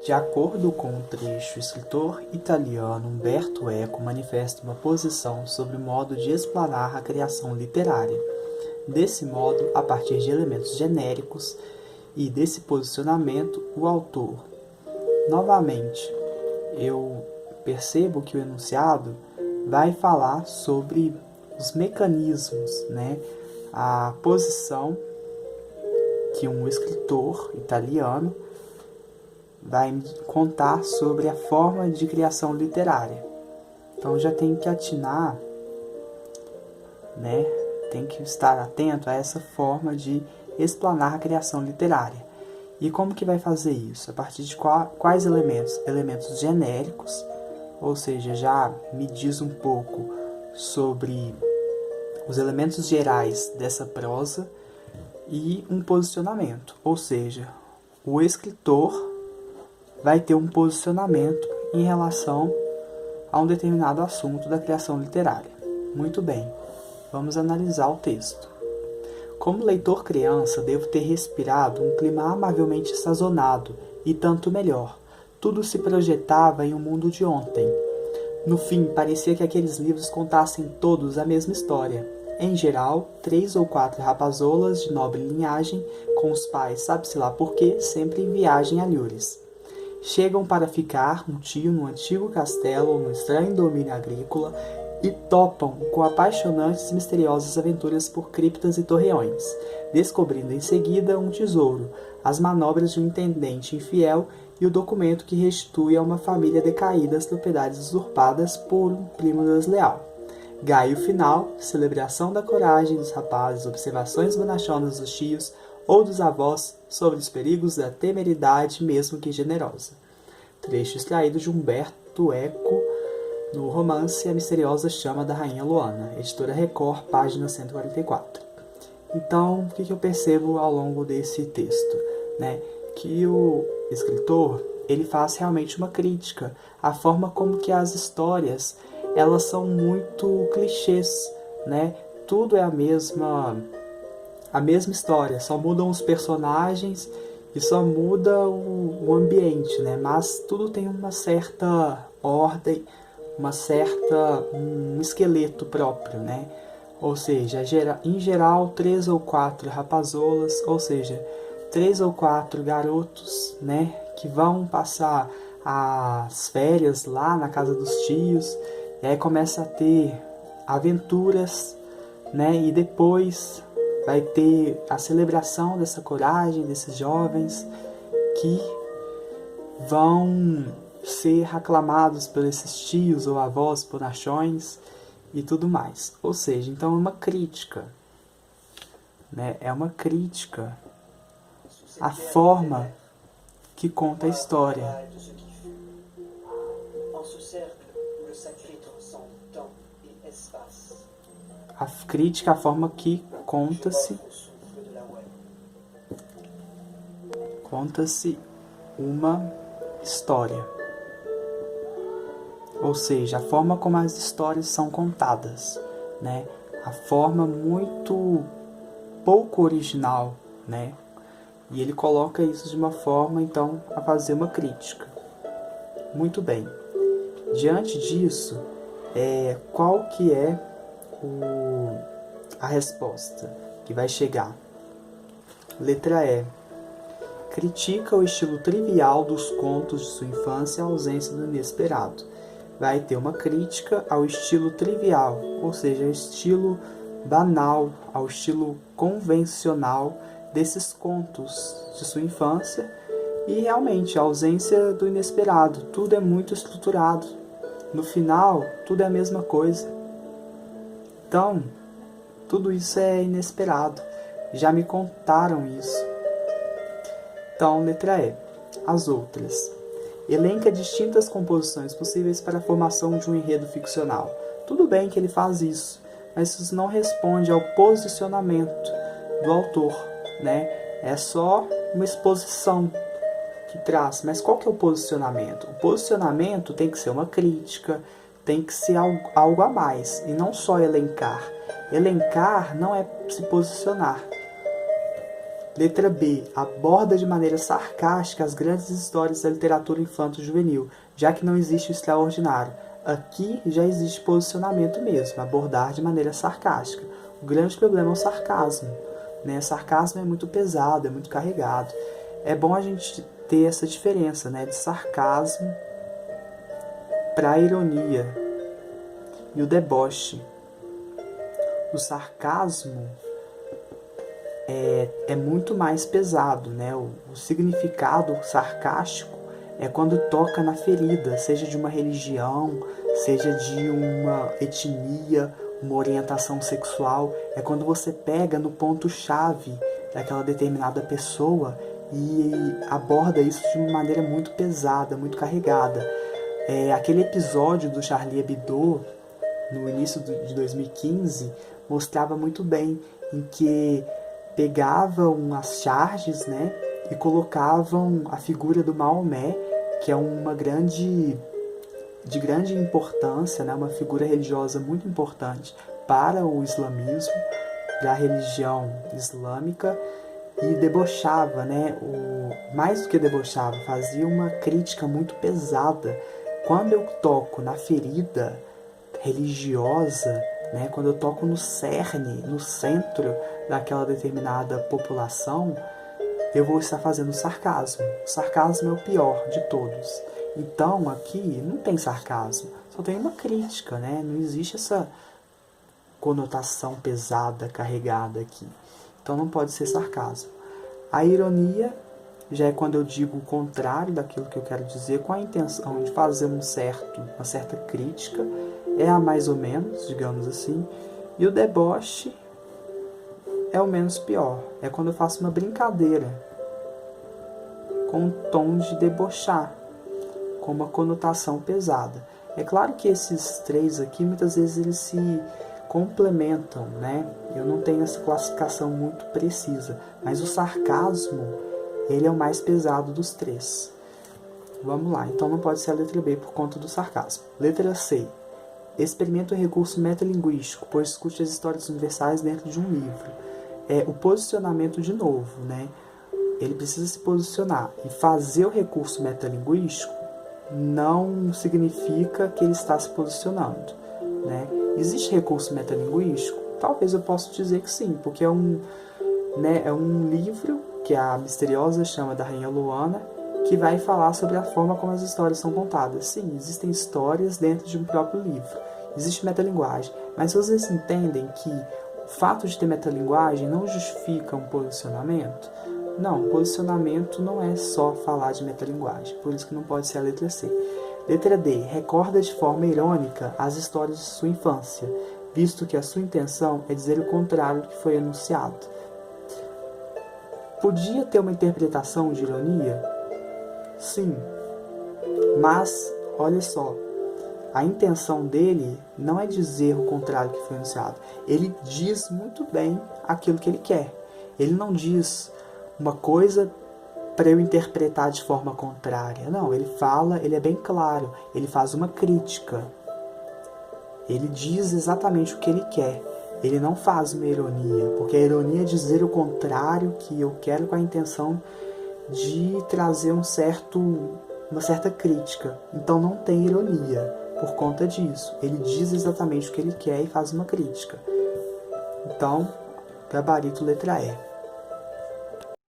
De acordo com o trecho, o escritor italiano Umberto Eco manifesta uma posição sobre o modo de explanar a criação literária. Desse modo, a partir de elementos genéricos e desse posicionamento, o autor. Novamente, eu percebo que o enunciado vai falar sobre os mecanismos, a posição que um escritor italiano vai me contar sobre a forma de criação literária. Então já tem que atinar, tem que estar atento a essa forma de explanar a criação literária. E como que vai fazer isso? A partir de quais elementos? Elementos genéricos, ou seja, já me diz um pouco sobre os elementos gerais dessa prosa, e um posicionamento, ou seja, o escritor vai ter um posicionamento em relação a um determinado assunto da criação literária. Muito bem, vamos analisar o texto. Como leitor criança, devo ter respirado um clima amavelmente sazonado, e tanto melhor. Tudo se projetava em um mundo de ontem. No fim, parecia que aqueles livros contassem todos a mesma história. Em geral, 3 ou 4 rapazolas de nobre linhagem, com os pais, sabe-se lá por quê, sempre em viagem a Lures. Chegam para ficar um tio no antigo castelo ou no estranho domínio agrícola e topam com apaixonantes e misteriosas aventuras por criptas e torreões, descobrindo em seguida um tesouro, as manobras de um intendente infiel e o documento que restitui a uma família decaída as propriedades usurpadas por um primo desleal. Gaio final, celebração da coragem dos rapazes, observações bonachonas dos tios ou dos avós sobre os perigos da temeridade, mesmo que generosa. Trecho extraído de Umberto Eco, no romance A Misteriosa Chama da Rainha Loana, editora Record, página 144. Então, o que eu percebo ao longo desse texto? Que o escritor ele faz realmente uma crítica à forma como que as histórias elas são muito clichês, Tudo é a mesma história, só mudam os personagens e só muda o ambiente, Mas tudo tem uma certa ordem, um esqueleto próprio, Ou seja, em geral, 3 ou 4 rapazolas, ou seja, 3 ou 4 garotos, que vão passar as férias lá na casa dos tios, e aí começa a ter aventuras, e depois vai ter a celebração dessa coragem desses jovens que vão ser aclamados por esses tios ou avós bonachões e tudo mais. Ou seja, então é uma crítica, É uma crítica à forma que conta a história. A crítica à forma que conta-se uma história. Ou seja, a forma como as histórias são contadas, A forma muito pouco original, E ele coloca isso de uma forma, então, a fazer uma crítica. Muito bem. Diante disso, qual que é a resposta que vai chegar? Letra E. Critica o estilo trivial dos contos de sua infância e a ausência do inesperado. Vai ter uma crítica ao estilo trivial, ou seja, ao estilo banal, ao estilo convencional desses contos de sua infância e realmente a ausência do inesperado. Tudo é muito estruturado. No final, tudo é a mesma coisa. Então, tudo isso é inesperado. Já me contaram isso. Então, letra E. As outras. Elenca distintas composições possíveis para a formação de um enredo ficcional. Tudo bem que ele faz isso, mas isso não responde ao posicionamento do autor, É só uma exposição que traz. Mas qual que é o posicionamento? O posicionamento tem que ser uma crítica, tem que ser algo a mais, e não só elencar. Elencar não é se posicionar. Letra B. Aborda de maneira sarcástica as grandes histórias da literatura infanto-juvenil, já que não existe o extraordinário. Aqui já existe posicionamento mesmo, abordar de maneira sarcástica. O grande problema é o sarcasmo, né? Sarcasmo é muito pesado, é muito carregado. É bom a gente ter essa diferença, né, de sarcasmo para a ironia e o deboche. O sarcasmo é muito mais pesado, né? O significado sarcástico é quando toca na ferida, seja de uma religião, seja de uma etnia, uma orientação sexual. É quando você pega no ponto-chave daquela determinada pessoa e aborda isso de uma maneira muito pesada, muito carregada. Aquele episódio do Charlie Hebdo, no início de 2015, mostrava muito bem em que pegavam as charges, né, e colocavam a figura do Maomé, que é de grande importância, né, uma figura religiosa muito importante para o islamismo, para a religião islâmica, e debochava, né, mais do que debochava, fazia uma crítica muito pesada. Quando eu toco na ferida religiosa, né, quando eu toco no cerne, no centro daquela determinada população, eu vou estar fazendo sarcasmo. O sarcasmo é o pior de todos. Então, aqui não tem sarcasmo, só tem uma crítica, né? Não existe essa conotação pesada, carregada aqui. Então, não pode ser sarcasmo. A ironia já é quando eu digo o contrário daquilo que eu quero dizer, com a intenção de fazer uma certa crítica. É a mais ou menos, digamos assim. E o deboche é o menos pior. É quando eu faço uma brincadeira com um tom de debochar, com uma conotação pesada. É claro que esses três aqui, muitas vezes, eles se complementam, né? Eu não tenho essa classificação muito precisa, mas o sarcasmo, ele é o mais pesado dos três. Vamos lá, então não pode ser a letra B por conta do sarcasmo. Letra C. Experimenta o recurso metalinguístico, pois discute as histórias universais dentro de um livro. O posicionamento de novo, né? Ele precisa se posicionar. E fazer o recurso metalinguístico não significa que ele está se posicionando, né? Existe recurso metalinguístico? Talvez eu possa dizer que sim, porque é um livro que a misteriosa chama da Rainha Luana, que vai falar sobre a forma como as histórias são contadas. Sim, existem histórias dentro de um próprio livro. Existe metalinguagem. Mas vocês entendem que o fato de ter metalinguagem não justifica um posicionamento? Não, posicionamento não é só falar de metalinguagem. Por isso que não pode ser a letra C. Letra D. Recorda de forma irônica as histórias de sua infância, visto que a sua intenção é dizer o contrário do que foi anunciado. Podia ter uma interpretação de ironia? Sim. Mas, olha só, a intenção dele não é dizer o contrário do que foi anunciado. Ele diz muito bem aquilo que ele quer. Ele não diz uma coisa para eu interpretar de forma contrária. Não, ele fala, ele é bem claro, ele faz uma crítica. Ele diz exatamente o que ele quer. Ele não faz uma ironia, porque a ironia é dizer o contrário que eu quero com a intenção de trazer uma certa crítica. Então não tem ironia por conta disso. Ele diz exatamente o que ele quer e faz uma crítica. Então, gabarito letra E.